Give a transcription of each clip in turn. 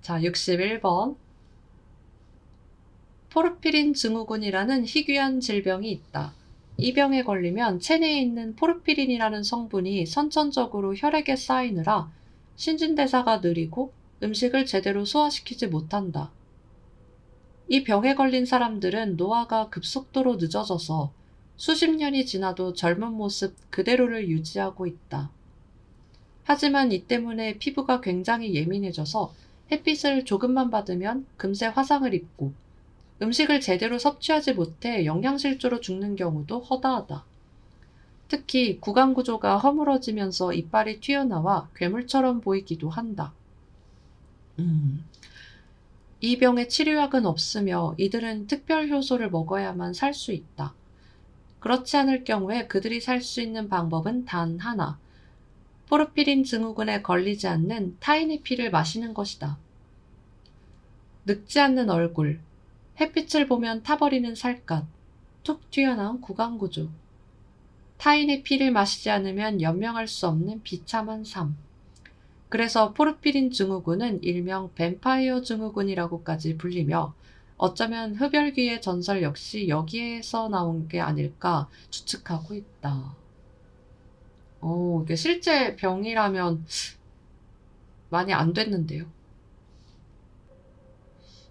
자, 61번. 포르피린 증후군이라는 희귀한 질병이 있다. 이 병에 걸리면 체내에 있는 포르피린이라는 성분이 선천적으로 혈액에 쌓이느라 신진대사가 느리고 음식을 제대로 소화시키지 못한다. 이 병에 걸린 사람들은 노화가 급속도로 늦어져서 수십 년이 지나도 젊은 모습 그대로를 유지하고 있다. 하지만 이 때문에 피부가 굉장히 예민해져서 햇빛을 조금만 받으면 금세 화상을 입고 음식을 제대로 섭취하지 못해 영양실조로 죽는 경우도 허다하다. 특히 구강 구조가 허물어지면서 이빨이 튀어나와 괴물처럼 보이기도 한다. 이 병의 치료약은 없으며 이들은 특별 효소를 먹어야만 살 수 있다. 그렇지 않을 경우에 그들이 살 수 있는 방법은 단 하나. 포르피린 증후군에 걸리지 않는 타인의 피를 마시는 것이다. 늙지 않는 얼굴, 햇빛을 보면 타버리는 살갗, 툭 튀어나온 구강구조. 타인의 피를 마시지 않으면 연명할 수 없는 비참한 삶. 그래서 포르피린 증후군은 일명 뱀파이어 증후군이라고까지 불리며 어쩌면 흡혈귀의 전설 역시 여기에서 나온 게 아닐까 추측하고 있다. 이게 실제 병이라면 많이 안 됐는데요.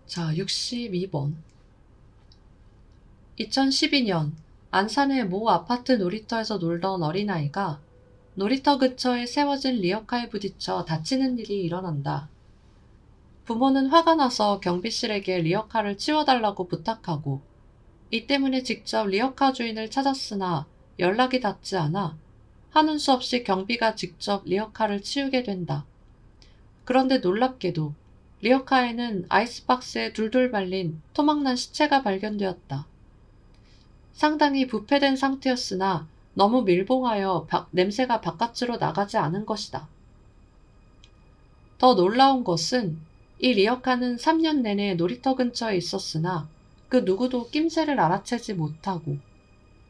자, 62번. 2012년 안산의 모 아파트 놀이터에서 놀던 어린아이가 놀이터 근처에 세워진 리어카에 부딪혀 다치는 일이 일어난다. 부모는 화가 나서 경비실에게 리어카를 치워달라고 부탁하고 이 때문에 직접 리어카 주인을 찾았으나 연락이 닿지 않아 하는 수 없이 경비가 직접 리어카를 치우게 된다. 그런데 놀랍게도 리어카에는 아이스박스에 둘둘 말린 토막난 시체가 발견되었다. 상당히 부패된 상태였으나 너무 밀봉하여 냄새가 바깥으로 나가지 않은 것이다. 더 놀라운 것은 이 리어카는 3년 내내 놀이터 근처에 있었으나 그 누구도 낌새를 알아채지 못하고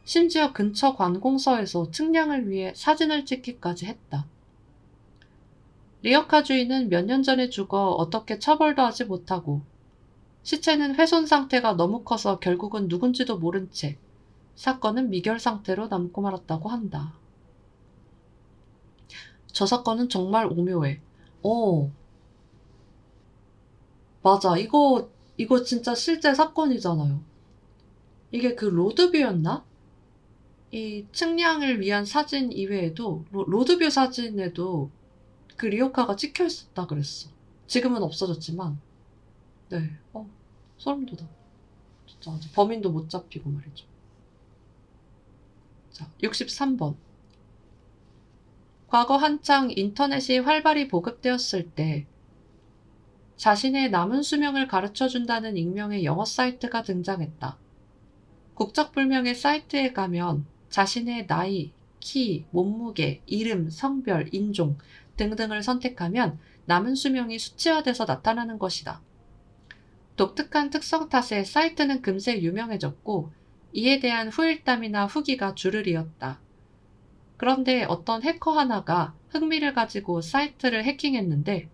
심지어 근처 관공서에서 측량을 위해 사진을 찍기까지 했다. 리어카 주인은 몇 년 전에 죽어 어떻게 처벌도 하지 못하고 시체는 훼손 상태가 너무 커서 결국은 누군지도 모른 채 사건은 미결 상태로 남고 말았다고 한다. 저 사건은 정말 오묘해. 맞아. 이거 진짜 실제 사건이잖아요. 이게 그 로드뷰였나? 이 측량을 위한 사진 이외에도 로드뷰 사진에도 그 리어카가 찍혀 있었다 그랬어. 지금은 없어졌지만. 네. 소름 돋아. 진짜 아직 범인도 못 잡히고 말이죠. 자, 63번. 과거 한창 인터넷이 활발히 보급되었을 때 자신의 남은 수명을 가르쳐준다는 익명의 영어 사이트가 등장했다. 국적불명의 사이트에 가면 자신의 나이, 키, 몸무게, 이름, 성별, 인종 등등을 선택하면 남은 수명이 수치화돼서 나타나는 것이다. 독특한 특성 탓에 사이트는 금세 유명해졌고 이에 대한 후일담이나 후기가 줄을 이었다. 그런데 어떤 해커 하나가 흥미를 가지고 사이트를 해킹했는데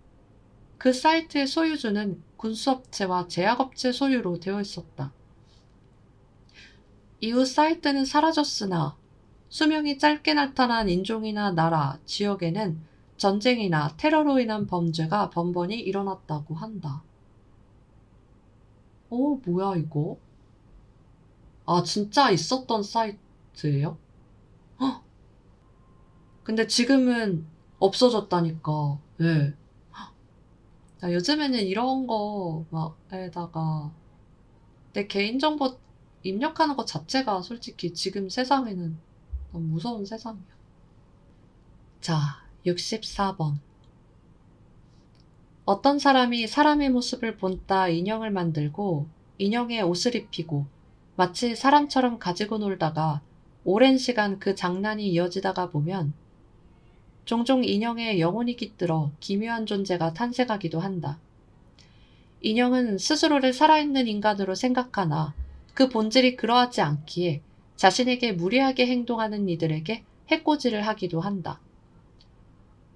그 사이트의 소유주는 군수업체와 제약업체 소유로 되어 있었다. 이후 사이트는 사라졌으나 수명이 짧게 나타난 인종이나 나라, 지역에는 전쟁이나 테러로 인한 범죄가 번번이 일어났다고 한다. 뭐야 이거? 아, 진짜 있었던 사이트예요? 헉! 근데 지금은 없어졌다니까. 네. 야, 요즘에는 이런 거 막에다가 내 개인정보 입력하는 것 자체가 솔직히 지금 세상에는 너무 무서운 세상이야. 자, 64번. 어떤 사람이 사람의 모습을 본따 인형을 만들고 인형에 옷을 입히고 마치 사람처럼 가지고 놀다가 오랜 시간 그 장난이 이어지다가 보면 종종 인형에 영혼이 깃들어 기묘한 존재가 탄생하기도 한다. 인형은 스스로를 살아있는 인간으로 생각하나 그 본질이 그러하지 않기에 자신에게 무리하게 행동하는 이들에게 해코지를 하기도 한다.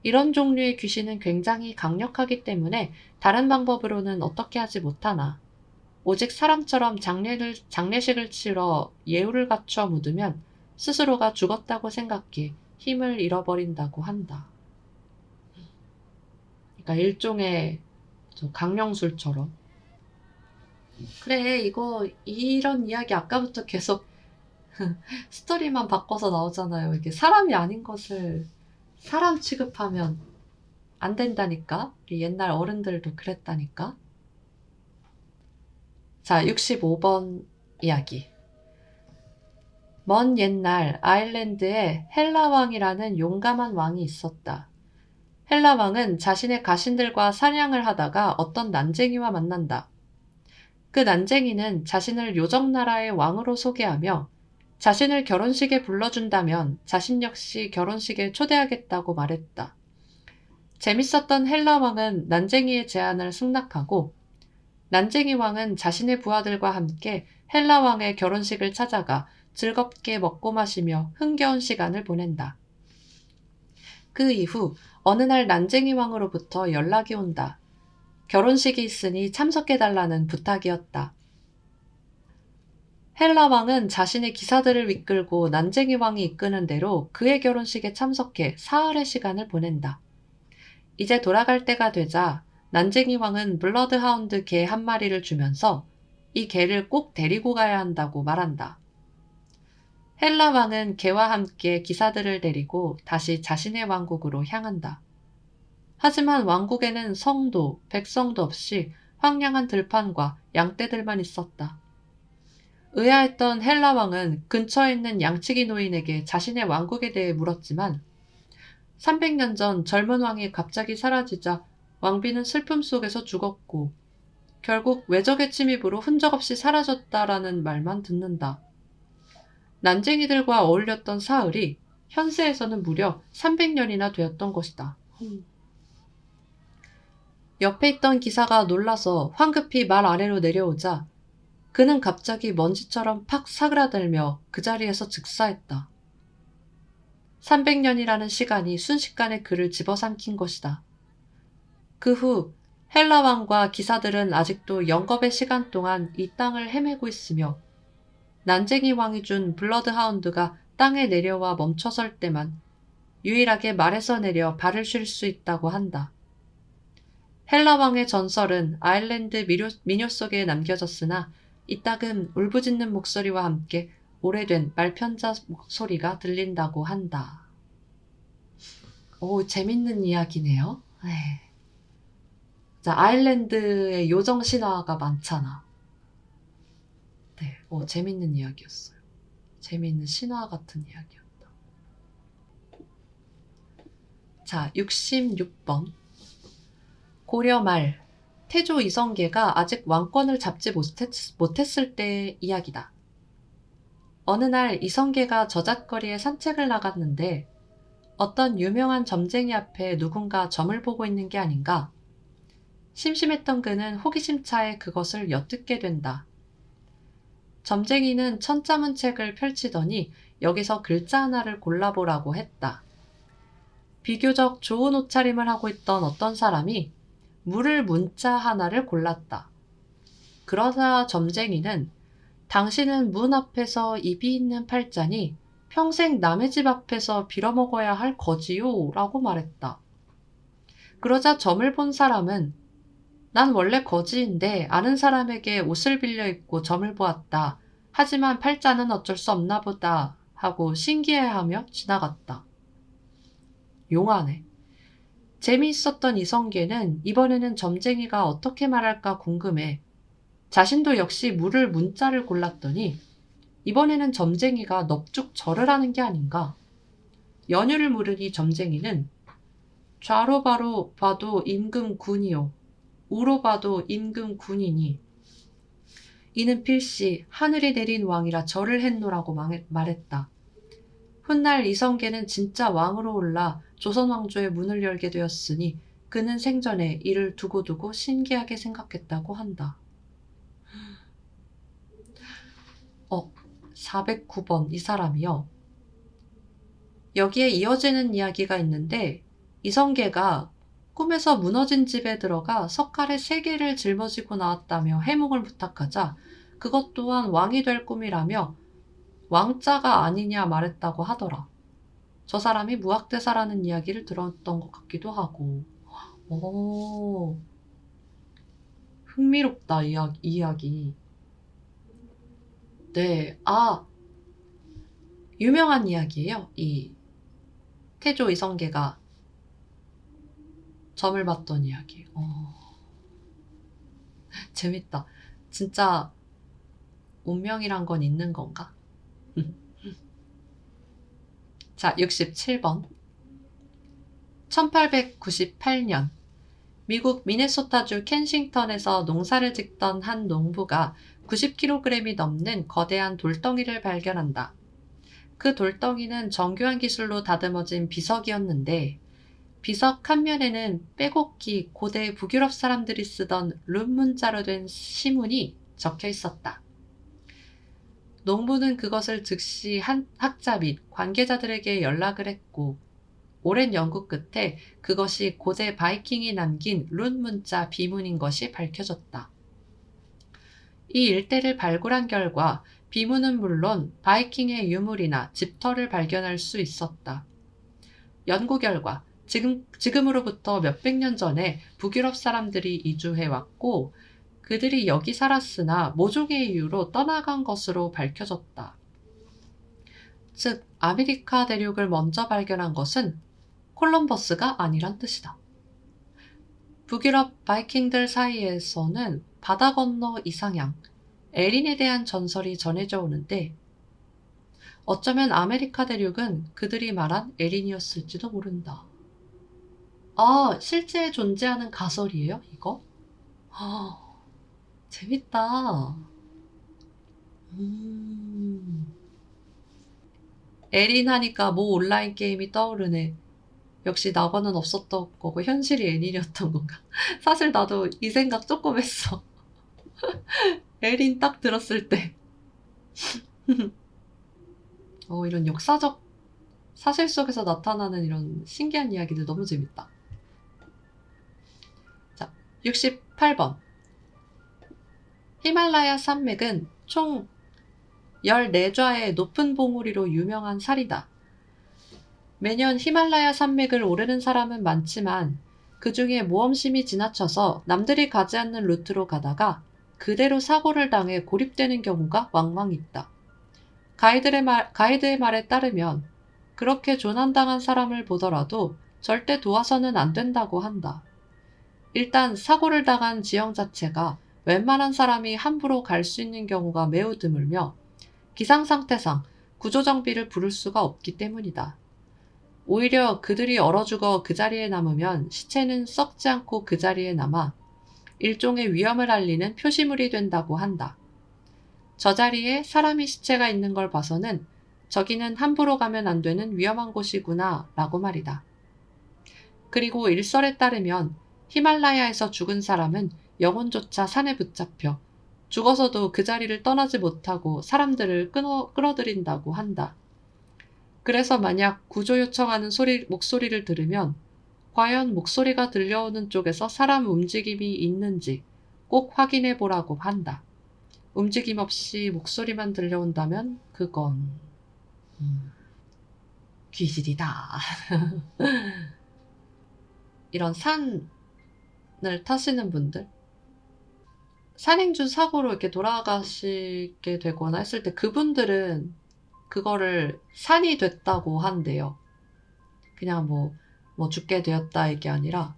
이런 종류의 귀신은 굉장히 강력하기 때문에 다른 방법으로는 어떻게 하지 못하나 오직 사람처럼 장례식을 치러 예우를 갖춰 묻으면 스스로가 죽었다고 생각해 힘을 잃어버린다고 한다. 그러니까 일종의 강령술처럼. 그래, 이런 이야기 아까부터 계속 스토리만 바꿔서 나오잖아요. 이게 사람이 아닌 것을 사람 취급하면 안 된다니까? 옛날 어른들도 그랬다니까? 자, 65번 이야기. 먼 옛날 아일랜드에 헬라 왕이라는 용감한 왕이 있었다. 헬라 왕은 자신의 가신들과 사냥을 하다가 어떤 난쟁이와 만난다. 그 난쟁이는 자신을 요정나라의 왕으로 소개하며 자신을 결혼식에 불러준다면 자신 역시 결혼식에 초대하겠다고 말했다. 재밌었던 헬라 왕은 난쟁이의 제안을 승낙하고 난쟁이 왕은 자신의 부하들과 함께 헬라 왕의 결혼식을 찾아가 즐겁게 먹고 마시며 흥겨운 시간을 보낸다. 그 이후 어느 날 난쟁이 왕으로부터 연락이 온다. 결혼식이 있으니 참석해달라는 부탁이었다. 헬라 왕은 자신의 기사들을 이끌고 난쟁이 왕이 이끄는 대로 그의 결혼식에 참석해 사흘의 시간을 보낸다. 이제 돌아갈 때가 되자 난쟁이 왕은 블러드하운드 개 한 마리를 주면서 이 개를 꼭 데리고 가야 한다고 말한다. 헬라 왕은 개와 함께 기사들을 데리고 다시 자신의 왕국으로 향한다. 하지만 왕국에는 성도, 백성도 없이 황량한 들판과 양떼들만 있었다. 의아했던 헬라 왕은 근처에 있는 양치기 노인에게 자신의 왕국에 대해 물었지만 300년 전 젊은 왕이 갑자기 사라지자 왕비는 슬픔 속에서 죽었고 결국 외적의 침입으로 흔적 없이 사라졌다라는 말만 듣는다. 난쟁이들과 어울렸던 사흘이 현세에서는 무려 300년이나 되었던 것이다. 옆에 있던 기사가 놀라서 황급히 말 아래로 내려오자 그는 갑자기 먼지처럼 팍 사그라들며 그 자리에서 즉사했다. 300년이라는 시간이 순식간에 그를 집어삼킨 것이다. 그 후 헬라 왕과 기사들은 아직도 영겁의 시간 동안 이 땅을 헤매고 있으며 난쟁이 왕이 준 블러드하운드가 땅에 내려와 멈춰설 때만 유일하게 말에서 내려 발을 쉴 수 있다고 한다. 헬라 왕의 전설은 아일랜드 민요 속에 남겨졌으나 이따금 울부짖는 목소리와 함께 오래된 말편자 소리가 들린다고 한다. 오, 재밌는 이야기네요. 네. 자, 아일랜드에 요정 신화가 많잖아. 네, 재밌는 이야기였어요. 재밌는 신화 같은 이야기였다. 자, 66번. 고려 말 태조 이성계가 아직 왕권을 잡지 못했을 때의 이야기다. 어느 날 이성계가 저잣거리에 산책을 나갔는데 어떤 유명한 점쟁이 앞에 누군가 점을 보고 있는 게 아닌가. 심심했던 그는 호기심 차에 그것을 엿듣게 된다. 점쟁이는 천자문책을 펼치더니 여기서 글자 하나를 골라보라고 했다. 비교적 좋은 옷차림을 하고 있던 어떤 사람이 물을 문자 하나를 골랐다. 그러자 점쟁이는 당신은 문 앞에서 입이 있는 팔자니 평생 남의 집 앞에서 빌어먹어야 할 거지요 라고 말했다. 그러자 점을 본 사람은 난 원래 거지인데 아는 사람에게 옷을 빌려 입고 점을 보았다. 하지만 팔자는 어쩔 수 없나 보다 하고 신기해하며 지나갔다. 용하네. 재미있었던 이성계는 이번에는 점쟁이가 어떻게 말할까 궁금해 자신도 역시 물을 문자를 골랐더니 이번에는 점쟁이가 넙죽 절을 하는 게 아닌가. 연유를 물으니 점쟁이는 좌로 봐도 임금군이요. 우로 봐도 임금군이니 이는 필시 하늘이 내린 왕이라 절을 했노라고 말했다. 훗날 이성계는 진짜 왕으로 올라 조선왕조의 문을 열게 되었으니 그는 생전에 이를 두고두고 신기하게 생각했다고 한다. 409번 이 사람이요. 여기에 이어지는 이야기가 있는데 이성계가 꿈에서 무너진 집에 들어가 석칼에 3개를 짊어지고 나왔다며 해묵을 부탁하자 그것 또한 왕이 될 꿈이라며 왕자가 아니냐 말했다고 하더라. 저 사람이 무학대사라는 이야기를 들었던 것 같기도 하고. 오, 흥미롭다, 이야기. 네, 유명한 이야기예요. 이 태조 이성계가 점을 봤던 이야기. 재밌다. 진짜 운명이란 건 있는 건가? 자, 67번. 1898년 미국 미네소타주 켄싱턴에서 농사를 짓던 한 농부가 90kg이 넘는 거대한 돌덩이를 발견한다. 그 돌덩이는 정교한 기술로 다듬어진 비석이었는데 비석 한 면에는 빼곡히 고대 북유럽 사람들이 쓰던 룬 문자로 된 시문이 적혀 있었다. 농부는 그것을 즉시 한 학자 및 관계자들에게 연락을 했고 오랜 연구 끝에 그것이 고대 바이킹이 남긴 룬 문자 비문인 것이 밝혀졌다. 이 일대를 발굴한 결과 비문은 물론 바이킹의 유물이나 집터를 발견할 수 있었다. 연구 결과 지금으로부터 몇백 년 전에 북유럽 사람들이 이주해왔고 그들이 여기 살았으나 모종의 이유로 떠나간 것으로 밝혀졌다. 즉 아메리카 대륙을 먼저 발견한 것은 콜럼버스가 아니란 뜻이다. 북유럽 바이킹들 사이에서는 바다 건너 이상향, 에린에 대한 전설이 전해져 오는데 어쩌면 아메리카 대륙은 그들이 말한 에린이었을지도 모른다. 실제 존재하는 가설이에요, 이거? 재밌다. 에린 하니까 모 온라인 게임이 떠오르네. 역시 낙원은 없었던 거고 현실이 에린이었던 건가? 사실 나도 이 생각 조금 했어. 에린 딱 들었을 때. 이런 역사적 사실 속에서 나타나는 이런 신기한 이야기들 너무 재밌다. 자, 68번. 히말라야 산맥은 총 14좌의 높은 봉우리로 유명한 살이다. 매년 히말라야 산맥을 오르는 사람은 많지만 그 중에 모험심이 지나쳐서 남들이 가지 않는 루트로 가다가 그대로 사고를 당해 고립되는 경우가 왕왕 있다. 가이드의 말에 따르면 그렇게 조난당한 사람을 보더라도 절대 도와서는 안 된다고 한다. 일단 사고를 당한 지형 자체가 웬만한 사람이 함부로 갈 수 있는 경우가 매우 드물며 기상상태상 구조정비를 부를 수가 없기 때문이다. 오히려 그들이 얼어 죽어 그 자리에 남으면 시체는 썩지 않고 그 자리에 남아 일종의 위험을 알리는 표시물이 된다고 한다. 저 자리에 사람이 시체가 있는 걸 봐서는 저기는 함부로 가면 안 되는 위험한 곳이구나 라고 말이다. 그리고 일설에 따르면 히말라야에서 죽은 사람은 영혼조차 산에 붙잡혀 죽어서도 그 자리를 떠나지 못하고 사람들을 끌어들인다고 한다. 그래서 만약 구조 요청하는 목소리를 들으면 과연 목소리가 들려오는 쪽에서 사람 움직임이 있는지 꼭 확인해 보라고 한다. 움직임 없이 목소리만 들려온다면 그건 귀신이다. 이런 산을 타시는 분들 산행준 사고로 이렇게 돌아가시게 되거나 했을 때 그분들은 그거를 산이 됐다고 한대요. 그냥 뭐 죽게 되었다 이게 아니라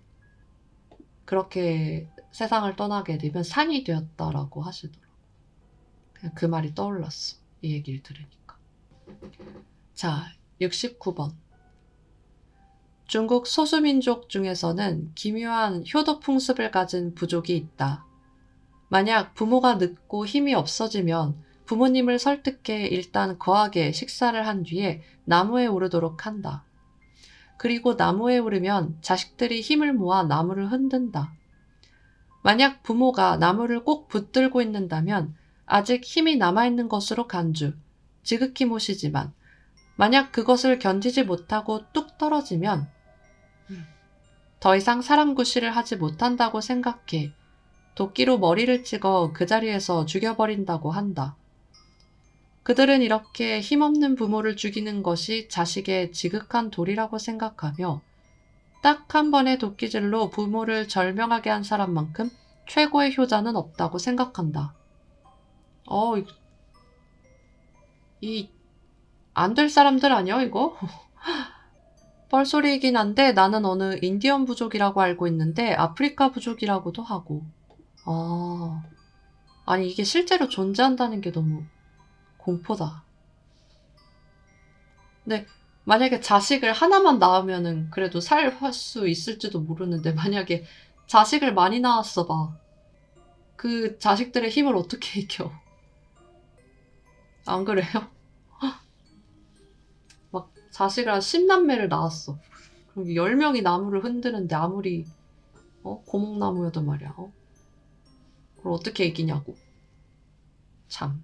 그렇게 세상을 떠나게 되면 산이 되었다라고 하시더라고요. 그냥 그 말이 떠올랐어. 이 얘기를 들으니까. 자, 69번. 중국 소수민족 중에서는 기묘한 효도 풍습을 가진 부족이 있다. 만약 부모가 늙고 힘이 없어지면 부모님을 설득해 일단 거하게 식사를 한 뒤에 나무에 오르도록 한다. 그리고 나무에 오르면 자식들이 힘을 모아 나무를 흔든다. 만약 부모가 나무를 꼭 붙들고 있는다면 아직 힘이 남아있는 것으로 간주, 지극히 모시지만 만약 그것을 견디지 못하고 뚝 떨어지면 더 이상 사람 구실을 하지 못한다고 생각해 도끼로 머리를 찍어 그 자리에서 죽여버린다고 한다. 그들은 이렇게 힘없는 부모를 죽이는 것이 자식의 지극한 도리라고 생각하며 딱 한 번의 도끼질로 부모를 절명하게 한 사람만큼 최고의 효자는 없다고 생각한다. 안 될 사람들 아니야, 이거? 뻘소리이긴 한데 나는 어느 인디언 부족이라고 알고 있는데 아프리카 부족이라고도 하고. 아니 이게 실제로 존재한다는 게 너무 공포다. 근데 만약에 자식을 하나만 낳으면은 그래도 살 수 있을지도 모르는데 만약에 자식을 많이 낳았어 봐. 그 자식들의 힘을 어떻게 이겨? 안 그래요? 막 자식을 한 10남매를 낳았어. 그럼 10명이 나무를 흔드는데 아무리 고목나무여도 말이야. 그걸 어떻게 이기냐고. 참.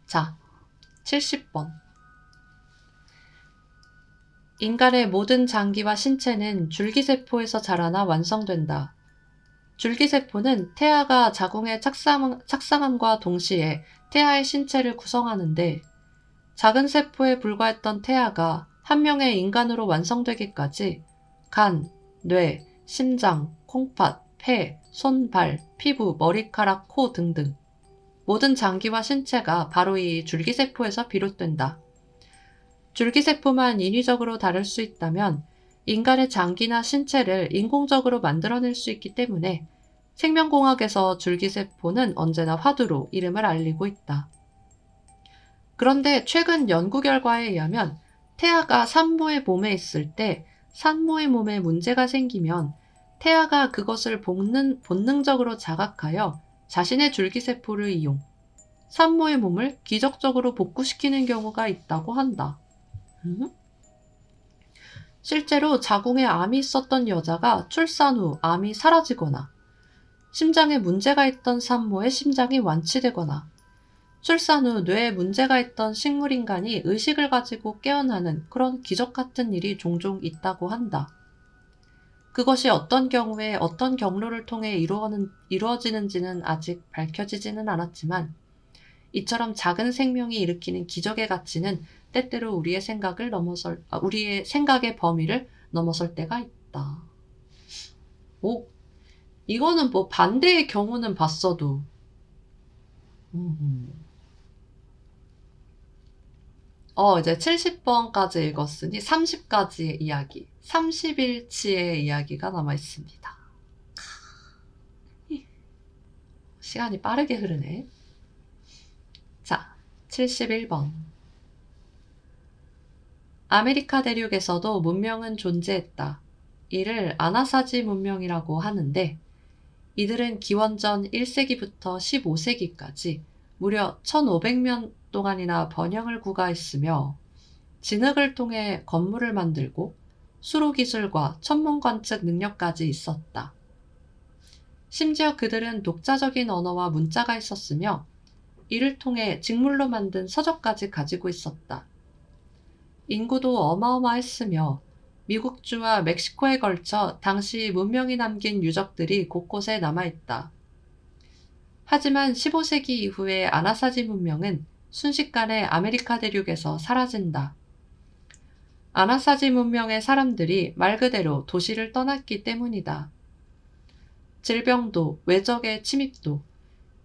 자, 70번. 인간의 모든 장기와 신체는 줄기세포에서 자라나 완성된다. 줄기세포는 태아가 자궁에 착상함과 동시에 태아의 신체를 구성하는데 작은 세포에 불과했던 태아가 한 명의 인간으로 완성되기까지 간, 뇌, 심장, 콩팥, 폐, 손, 발, 피부, 머리카락, 코 등등 모든 장기와 신체가 바로 이 줄기세포에서 비롯된다. 줄기세포만 인위적으로 다룰 수 있다면 인간의 장기나 신체를 인공적으로 만들어낼 수 있기 때문에 생명공학에서 줄기세포는 언제나 화두로 이름을 알리고 있다. 그런데 최근 연구 결과에 의하면 태아가 산모의 몸에 있을 때 산모의 몸에 문제가 생기면 태아가 그것을 본능적으로 자각하여 자신의 줄기세포를 이용 산모의 몸을 기적적으로 복구시키는 경우가 있다고 한다. 실제로 자궁에 암이 있었던 여자가 출산 후 암이 사라지거나 심장에 문제가 있던 산모의 심장이 완치되거나 출산 후 뇌에 문제가 있던 식물인간이 의식을 가지고 깨어나는 그런 기적 같은 일이 종종 있다고 한다. 그것이 어떤 경우에 어떤 경로를 통해 이루어지는지는 아직 밝혀지지는 않았지만 이처럼 작은 생명이 일으키는 기적의 가치는 때때로 우리의 생각의 범위를 넘어설 때가 있다. 이거는 뭐 반대의 경우는 봤어도 이제 70번까지 읽었으니 30가지의 이야기, 30일치의 이야기가 남아 있습니다. 시간이 빠르게 흐르네. 자, 71번. 아메리카 대륙에서도 문명은 존재했다. 이를 아나사지 문명이라고 하는데 이들은 기원전 1세기부터 15세기까지 무려 1500년 동안이나 번영을 구가했으며 진흙을 통해 건물을 만들고 수로기술과 천문관측 능력까지 있었다. 심지어 그들은 독자적인 언어와 문자가 있었으며 이를 통해 직물로 만든 서적까지 가지고 있었다. 인구도 어마어마했으며 미국주와 멕시코에 걸쳐 당시 문명이 남긴 유적들이 곳곳에 남아있다. 하지만 15세기 이후의 아나사지 문명은 순식간에 아메리카 대륙에서 사라진다. 아나사지 문명의 사람들이 말 그대로 도시를 떠났기 때문이다. 질병도 외적의 침입도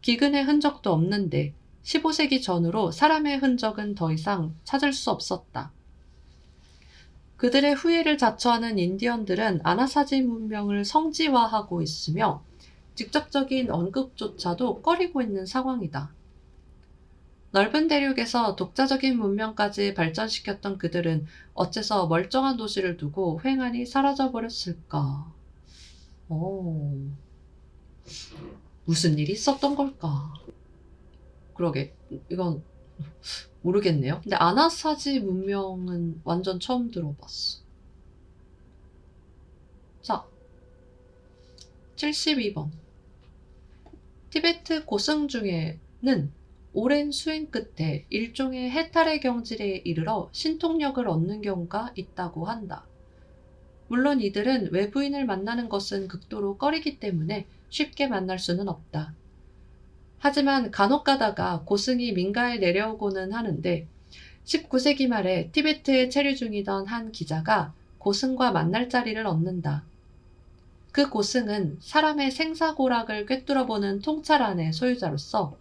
기근의 흔적도 없는데 15세기 전후로 사람의 흔적은 더 이상 찾을 수 없었다. 그들의 후예를 자처하는 인디언들은 아나사지 문명을 성지화하고 있으며 직접적인 언급조차도 꺼리고 있는 상황이다. 넓은 대륙에서 독자적인 문명까지 발전시켰던 그들은 어째서 멀쩡한 도시를 두고 횡하니 사라져버렸을까? 무슨 일이 있었던 걸까? 그러게, 이건 모르겠네요. 근데 아나사지 문명은 완전 처음 들어봤어. 자, 72번. 티베트 고승 중에는 오랜 수행 끝에 일종의 해탈의 경지에 이르러 신통력을 얻는 경우가 있다고 한다. 물론 이들은 외부인을 만나는 것은 극도로 꺼리기 때문에 쉽게 만날 수는 없다. 하지만 간혹 가다가 고승이 민가에 내려오고는 하는데 19세기 말에 티베트에 체류 중이던 한 기자가 고승과 만날 자리를 얻는다. 그 고승은 사람의 생사고락을 꿰뚫어보는 통찰안의 소유자로서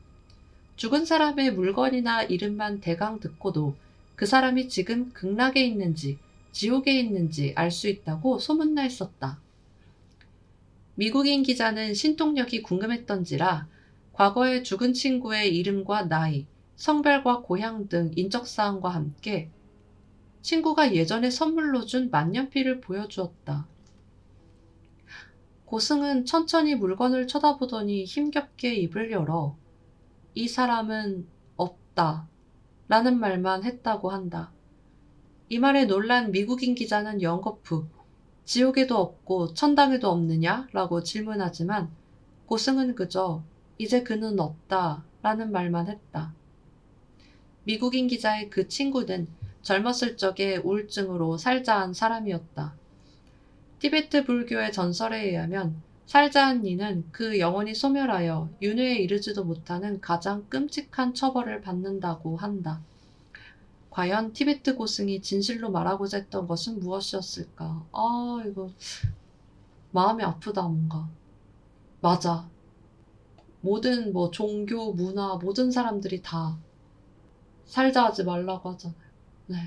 죽은 사람의 물건이나 이름만 대강 듣고도 그 사람이 지금 극락에 있는지 지옥에 있는지 알 수 있다고 소문나 있었다. 미국인 기자는 신통력이 궁금했던지라 과거에 죽은 친구의 이름과 나이, 성별과 고향 등 인적사항과 함께 친구가 예전에 선물로 준 만년필을 보여주었다. 고승은 천천히 물건을 쳐다보더니 힘겹게 입을 열어 이 사람은 없다 라는 말만 했다고 한다. 이 말에 놀란 미국인 기자는 연거푸 지옥에도 없고 천당에도 없느냐? 라고 질문하지만 고승은 그저 이제 그는 없다 라는 말만 했다. 미국인 기자의 그 친구는 젊었을 적에 우울증으로 살자한 사람이었다. 티베트 불교의 전설에 의하면 살자한 이는 그 영혼이 소멸하여 윤회에 이르지도 못하는 가장 끔찍한 처벌을 받는다고 한다. 과연 티베트 고승이 진실로 말하고자 했던 것은 무엇이었을까? 이거 마음이 아프다 뭔가. 맞아. 모든 종교, 문화, 모든 사람들이 다 살자 하지 말라고 하잖아요. 네.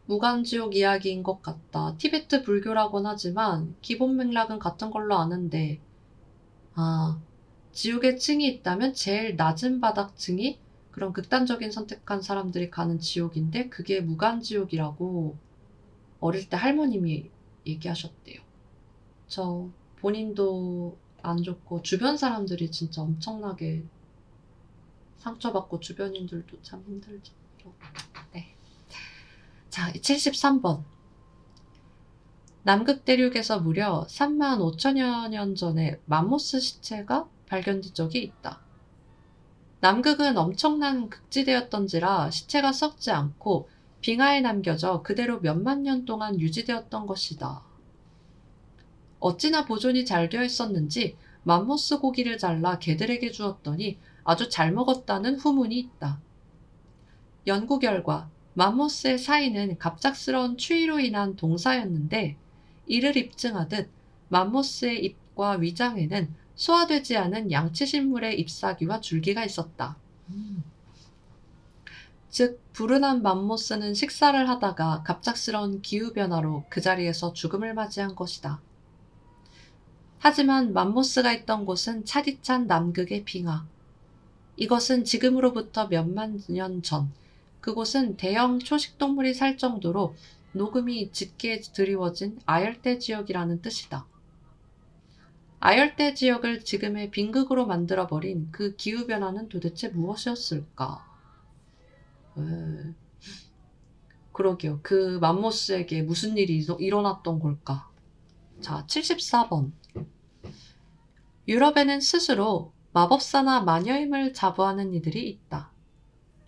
무간지옥 이야기인 것 같다. 티베트 불교라곤 하지만 기본 맥락은 같은 걸로 아는데 지옥에 층이 있다면 제일 낮은 바닥 층이 그런 극단적인 선택한 사람들이 가는 지옥인데 그게 무간지옥이라고 어릴 때 할머님이 얘기하셨대요. 저 본인도 안 좋고 주변 사람들이 진짜 엄청나게 상처받고 주변인들도 참 힘들죠. 네. 자, 73번. 남극 대륙에서 무려 3만 5천여 년 전에 맘모스 시체가 발견된 적이 있다. 남극은 엄청난 극지대였던지라 시체가 썩지 않고 빙하에 남겨져 그대로 몇만 년 동안 유지되었던 것이다. 어찌나 보존이 잘 되어 있었는지 맘모스 고기를 잘라 개들에게 주었더니 아주 잘 먹었다는 후문이 있다. 연구 결과 맘모스의 사인은 갑작스러운 추위로 인한 동사였는데 이를 입증하듯 맘모스의 입과 위장에는 소화되지 않은 양치식물의 잎사귀와 줄기가 있었다. 즉 불운한 맘모스는 식사를 하다가 갑작스러운 기후변화로 그 자리에서 죽음을 맞이한 것이다. 하지만 맘모스가 있던 곳은 차디찬 남극의 빙하. 이것은 지금으로부터 몇만 년 전, 그곳은 대형 초식동물이 살 정도로 녹음이 짙게 드리워진 아열대 지역이라는 뜻이다. 아열대 지역을 지금의 빙극으로 만들어버린 그 기후변화는 도대체 무엇이었을까? 그러게요. 그 맘모스에게 무슨 일이 일어났던 걸까? 자, 74번. 유럽에는 스스로 마법사나 마녀임을 자부하는 이들이 있다.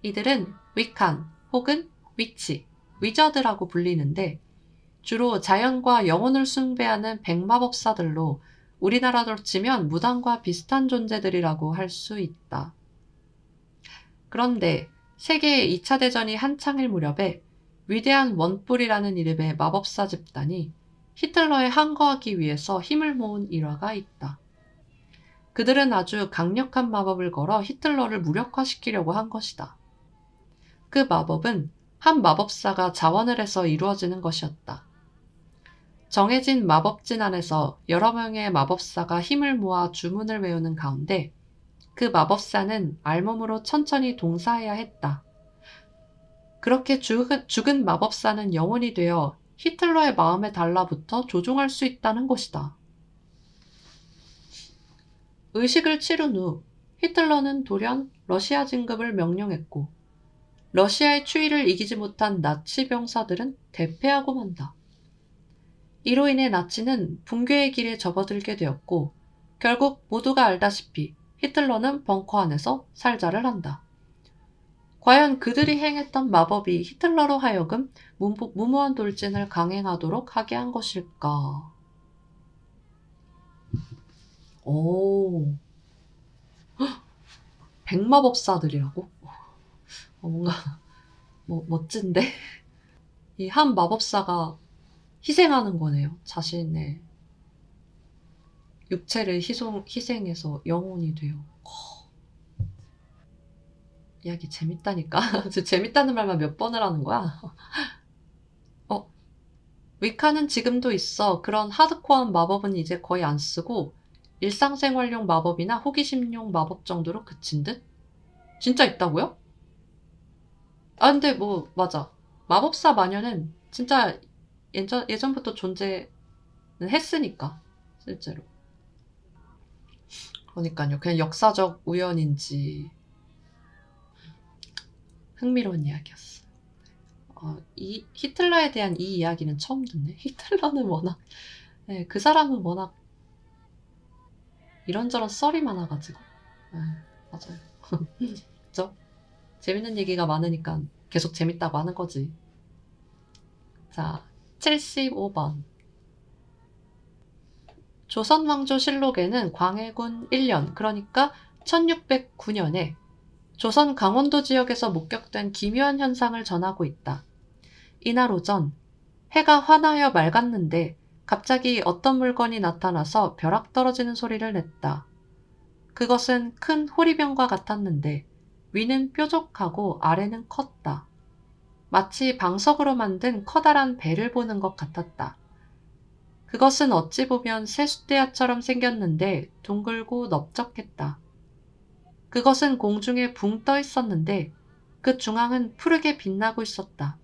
이들은 위칸 혹은 위치, 위저드라고 불리는데 주로 자연과 영혼을 숭배하는 백마법사들로 우리나라로 치면 무당과 비슷한 존재들이라고 할 수 있다. 그런데 세계 2차 대전이 한창일 무렵에 위대한 원뿔이라는 이름의 마법사 집단이 히틀러에 항거하기 위해서 힘을 모은 일화가 있다. 그들은 아주 강력한 마법을 걸어 히틀러를 무력화시키려고 한 것이다. 그 마법은 한 마법사가 자원을 해서 이루어지는 것이었다. 정해진 마법진 안에서 여러 명의 마법사가 힘을 모아 주문을 외우는 가운데 그 마법사는 알몸으로 천천히 동사해야 했다. 그렇게 죽은 마법사는 영혼이 되어 히틀러의 마음에 달라붙어 조종할 수 있다는 것이다. 의식을 치른 후 히틀러는 돌연 러시아 진급을 명령했고 러시아의 추위를 이기지 못한 나치 병사들은 대패하고 만다. 이로 인해 나치는 붕괴의 길에 접어들게 되었고 결국 모두가 알다시피 히틀러는 벙커 안에서 살자를 한다. 과연 그들이 행했던 마법이 히틀러로 하여금 무모한 돌진을 강행하도록 하게 한 것일까? 오, 백마법사들이라고? 뭔가 멋진데? 이 한 마법사가 희생하는 거네요. 자신의 육체를 희생해서 영혼이 돼요. 이야기 재밌다니까? 재밌다는 말만 몇 번을 하는 거야? 위카는 지금도 있어. 그런 하드코어한 마법은 이제 거의 안 쓰고 일상생활용 마법이나 호기심용 마법 정도로 그친 듯? 진짜 있다고요? 근데 맞아. 마법사 마녀는 진짜 예전부터 존재는 했으니까, 실제로. 그러니까요. 그냥 역사적 우연인지 흥미로운 이야기였어. 이 히틀러에 대한 이 이야기는 처음 듣네. 히틀러는 워낙, 네, 그 사람은 워낙 이런저런 썰이 많아가지고. 네, 맞아요. 그죠? 재밌는 얘기가 많으니까 계속 재밌다고 하는 거지. 자, 75번. 조선왕조실록에는 광해군 1년, 그러니까 1609년에 조선 강원도 지역에서 목격된 기묘한 현상을 전하고 있다. 이날 오전, 해가 환하여 맑았는데 갑자기 어떤 물건이 나타나서 벼락 떨어지는 소리를 냈다. 그것은 큰 호리병과 같았는데 위는 뾰족하고 아래는 컸다. 마치 방석으로 만든 커다란 배를 보는 것 같았다. 그것은 어찌 보면 세숫대야처럼 생겼는데 둥글고 넓적했다. 그것은 공중에 붕 떠 있었는데 그 중앙은 푸르게 빛나고 있었다.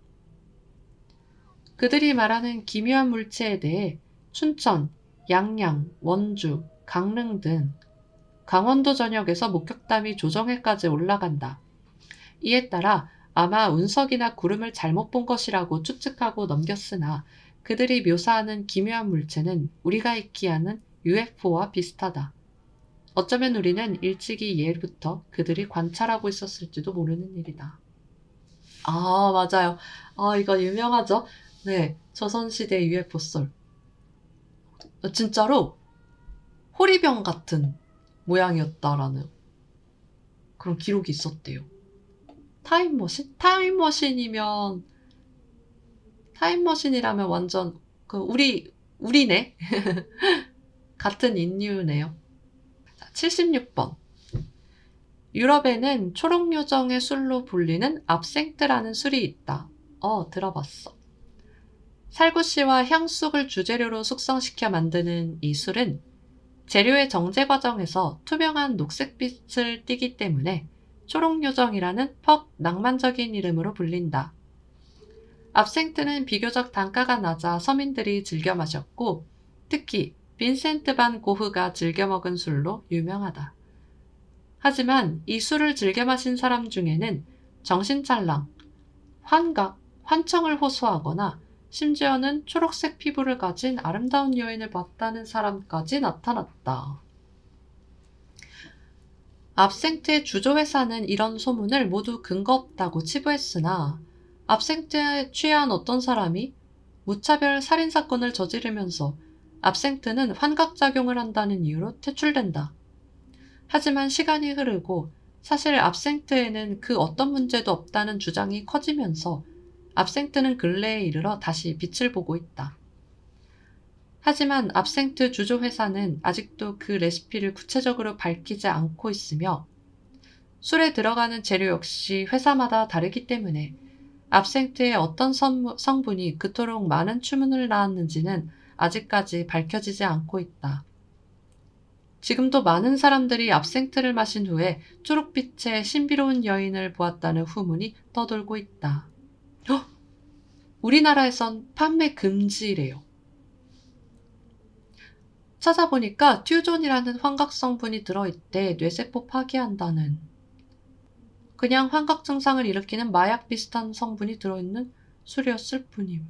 그들이 말하는 기묘한 물체에 대해 춘천, 양양, 원주, 강릉 등 강원도 전역에서 목격담이 조정회까지 올라간다. 이에 따라 아마 운석이나 구름을 잘못 본 것이라고 추측하고 넘겼으나 그들이 묘사하는 기묘한 물체는 우리가 익히 아는 UFO와 비슷하다. 어쩌면 우리는 일찍이 예부터 그들이 관찰하고 있었을지도 모르는 일이다. 맞아요. 이거 유명하죠? 네, 조선시대 UFO 썰. 진짜로 호리병 같은 모양이었다라는 그런 기록이 있었대요. 타임머신? 타임머신이라면 완전 우리네? 같은 인류네요. 76번. 유럽에는 초록요정의 술로 불리는 압생트라는 술이 있다. 들어봤어. 살구씨와 향쑥을 주재료로 숙성시켜 만드는 이 술은 재료의 정제 과정에서 투명한 녹색빛을 띠기 때문에 초록요정이라는 퍽 낭만적인 이름으로 불린다. 압생트는 비교적 단가가 낮아 서민들이 즐겨 마셨고 특히 빈센트 반 고흐가 즐겨 먹은 술로 유명하다. 하지만 이 술을 즐겨 마신 사람 중에는 정신찰랑, 환각, 환청을 호소하거나 심지어는 초록색 피부를 가진 아름다운 여인을 봤다는 사람까지 나타났다. 압생트의 주조회사는 이런 소문을 모두 근거 없다고 치부했으나 압생트에 취한 어떤 사람이 무차별 살인사건을 저지르면서 압생트는 환각작용을 한다는 이유로 퇴출된다. 하지만 시간이 흐르고 사실 압생트에는 그 어떤 문제도 없다는 주장이 커지면서 압생트는 근래에 이르러 다시 빛을 보고 있다. 하지만 압생트 주조회사는 아직도 그 레시피를 구체적으로 밝히지 않고 있으며 술에 들어가는 재료 역시 회사마다 다르기 때문에 압생트의 어떤 성분이 그토록 많은 추문을 낳았는지는 아직까지 밝혀지지 않고 있다. 지금도 많은 사람들이 압생트를 마신 후에 초록빛의 신비로운 여인을 보았다는 후문이 떠돌고 있다. 헉! 우리나라에선 판매 금지래요. 찾아보니까 튜존이라는 환각 성분이 들어있대 뇌세포 파괴한다는. 그냥 환각 증상을 일으키는 마약 비슷한 성분이 들어있는 술이었을 뿐임.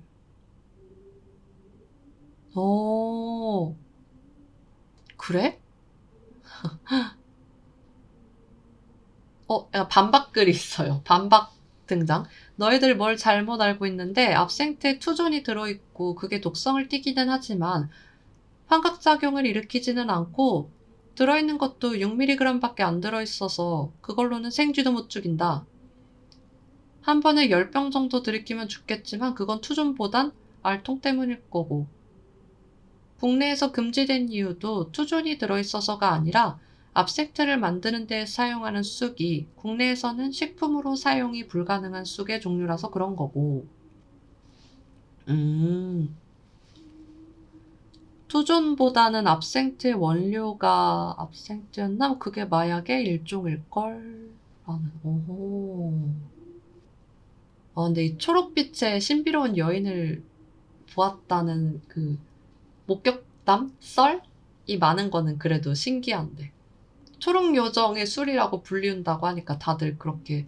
그래? 약간 반박글이 있어요. 반박 등장. 너희들 뭘 잘못 알고 있는데 압생트에 투존이 들어있고 그게 독성을 띠기는 하지만 환각작용을 일으키지는 않고 들어있는 것도 6mg밖에 안 들어있어서 그걸로는 생쥐도 못 죽인다. 한 번에 10병 정도 들이키면 죽겠지만 그건 투존보단 알통 때문일 거고. 국내에서 금지된 이유도 투존이 들어있어서가 아니라 압색트를 만드는 데 사용하는 쑥이 국내에서는 식품으로 사용이 불가능한 쑥의 종류라서 그런 거고. 투존보다는 압생트의 원료가 압생트였나? 그게 마약의 일종일걸? 라는, 오호. 근데 이 초록빛의 신비로운 여인을 보았다는 그 목격담? 썰이 많은 거는 그래도 신기한데. 초록요정의 술이라고 불리운다고 하니까 다들 그렇게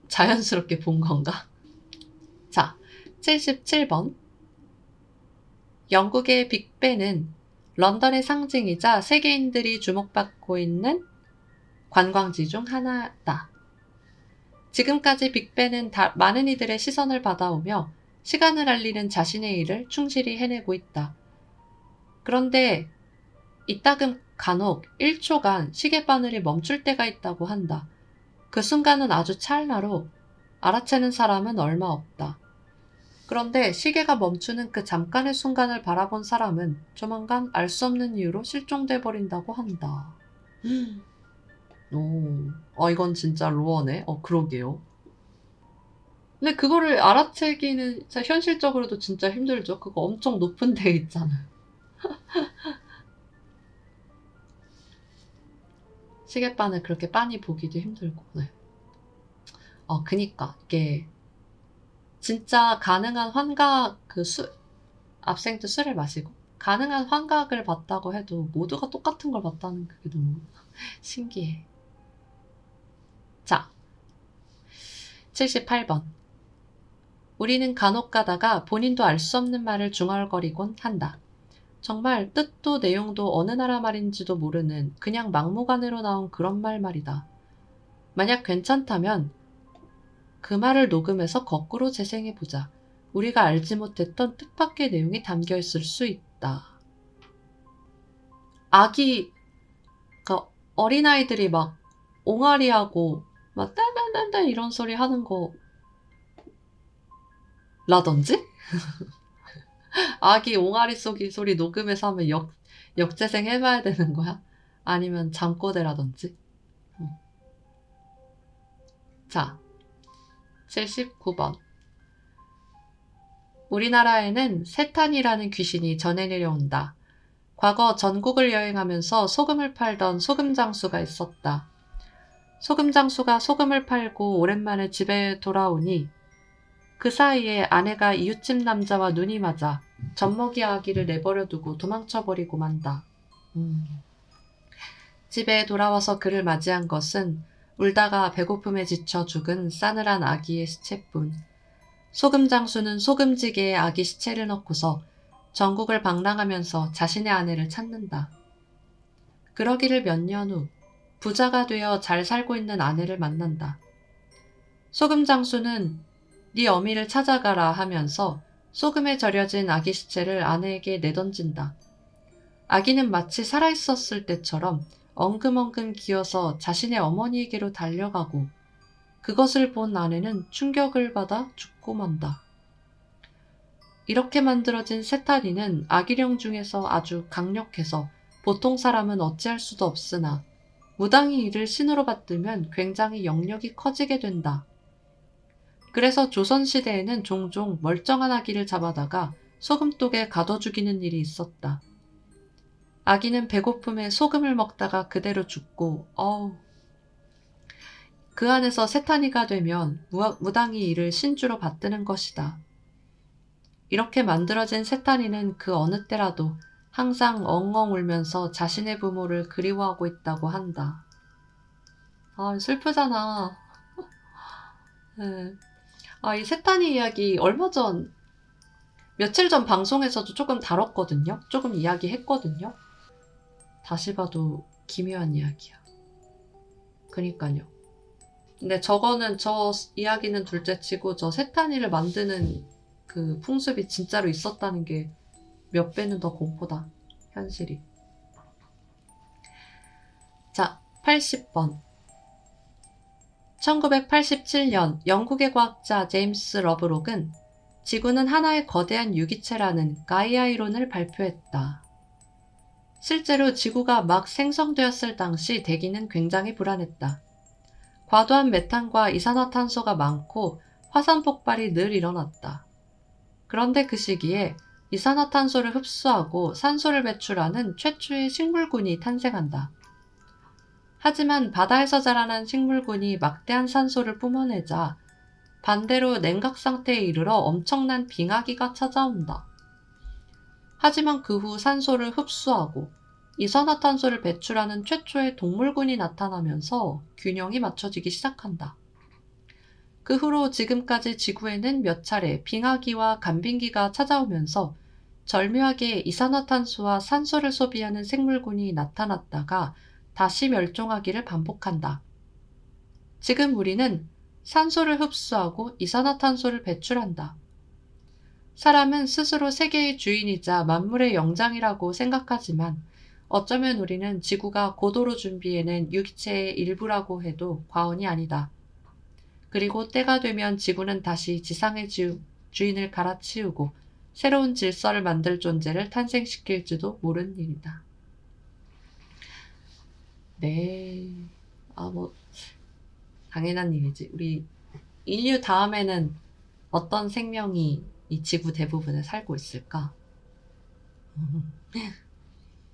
자연스럽게 본 건가? 자, 77번. 영국의 빅벤은 런던의 상징이자 세계인들이 주목받고 있는 관광지 중 하나다. 지금까지 빅벤은 많은 이들의 시선을 받아오며 시간을 알리는 자신의 일을 충실히 해내고 있다. 그런데 이따금 간혹 1초간 시계바늘이 멈출 때가 있다고 한다. 그 순간은 아주 찰나로 알아채는 사람은 얼마 없다. 그런데 시계가 멈추는 그 잠깐의 순간을 바라본 사람은 조만간 알 수 없는 이유로 실종돼 버린다고 한다. 이건 진짜 로어네. 그러게요. 근데 그거를 알아채기는 진짜 현실적으로도 진짜 힘들죠. 그거 엄청 높은 데 있잖아요. 시계바늘 그렇게 빤히 보기도 힘들고. 네. 그니까 이게 진짜 가능한 환각 압생트 술을 마시고 가능한 환각을 봤다고 해도 모두가 똑같은 걸 봤다는 그게 너무 신기해. 자, 78번. 우리는 간혹 가다가 본인도 알 수 없는 말을 중얼거리곤 한다. 정말 뜻도 내용도 어느 나라 말인지도 모르는 그냥 막무가내로 나온 그런 말이다. 만약 괜찮다면 그 말을 녹음해서 거꾸로 재생해보자. 우리가 알지 못했던 뜻밖의 내용이 담겨있을 수 있다. 그러니까 어린아이들이 막 옹알이하고 막 딴딴딴딴 이런 소리 하는 거 라든지? 아기 옹알이 쏘기 소리 녹음해서 하면 역재생 해봐야 되는 거야? 아니면 잠꼬대라든지? 자, 79번. 우리나라에는 세탄이라는 귀신이 전해 내려온다. 과거 전국을 여행하면서 소금을 팔던 소금장수가 있었다. 소금장수가 소금을 팔고 오랜만에 집에 돌아오니 그 사이에 아내가 이웃집 남자와 눈이 맞아 젖먹이 아기를 내버려 두고 도망쳐버리고 만다. 집에 돌아와서 그를 맞이한 것은 울다가 배고픔에 지쳐 죽은 싸늘한 아기의 시체뿐. 소금장수는 소금지게에 아기 시체를 넣고서 전국을 방랑하면서 자신의 아내를 찾는다. 그러기를 몇 년 후 부자가 되어 잘 살고 있는 아내를 만난다. 소금장수는 네 어미를 찾아가라 하면서 소금에 절여진 아기 시체를 아내에게 내던진다. 아기는 마치 살아있었을 때처럼 엉금엉금 기어서 자신의 어머니에게로 달려가고 그것을 본 아내는 충격을 받아 죽고 만다. 이렇게 만들어진 세타니는 아기령 중에서 아주 강력해서 보통 사람은 어찌할 수도 없으나 무당이 이를 신으로 받들면 굉장히 영역이 커지게 된다. 그래서 조선시대에는 종종 멀쩡한 아기를 잡아다가 소금독에 가둬 죽이는 일이 있었다. 아기는 배고픔에 소금을 먹다가 그대로 죽고 그 안에서 세타니가 되면 무당이 이를 신주로 받드는 것이다. 이렇게 만들어진 세타니는 그 어느 때라도 항상 엉엉 울면서 자신의 부모를 그리워하고 있다고 한다. 슬프잖아. 네. 이 세타니 이야기 며칠 전 방송에서도 조금 다뤘거든요. 조금 이야기했거든요. 다시 봐도 기묘한 이야기야. 그니까요. 근데 저 이야기는 둘째치고 저 세탄이를 만드는 그 풍습이 진짜로 있었다는 게 몇 배는 더 공포다. 현실이. 자, 80번. 1987년 영국의 과학자 제임스 러브록은 지구는 하나의 거대한 유기체라는 가이아 이론을 발표했다. 실제로 지구가 막 생성되었을 당시 대기는 굉장히 불안했다. 과도한 메탄과 이산화탄소가 많고 화산 폭발이 늘 일어났다. 그런데 그 시기에 이산화탄소를 흡수하고 산소를 배출하는 최초의 식물군이 탄생한다. 하지만 바다에서 자라난 식물군이 막대한 산소를 뿜어내자 반대로 냉각 상태에 이르러 엄청난 빙하기가 찾아온다. 하지만 그 후 산소를 흡수하고 이산화탄소를 배출하는 최초의 동물군이 나타나면서 균형이 맞춰지기 시작한다. 그 후로 지금까지 지구에는 몇 차례 빙하기와 간빙기가 찾아오면서 절묘하게 이산화탄소와 산소를 소비하는 생물군이 나타났다가 다시 멸종하기를 반복한다. 지금 우리는 산소를 흡수하고 이산화탄소를 배출한다. 사람은 스스로 세계의 주인이자 만물의 영장이라고 생각하지만 어쩌면 우리는 지구가 고도로 준비해낸 유기체의 일부라고 해도 과언이 아니다. 그리고 때가 되면 지구는 다시 지상의 주인을 갈아치우고 새로운 질서를 만들 존재를 탄생시킬지도 모르는 일이다. 네. 당연한 일이지. 우리 인류 다음에는 어떤 생명이 이 지구 대부분에 살고 있을까?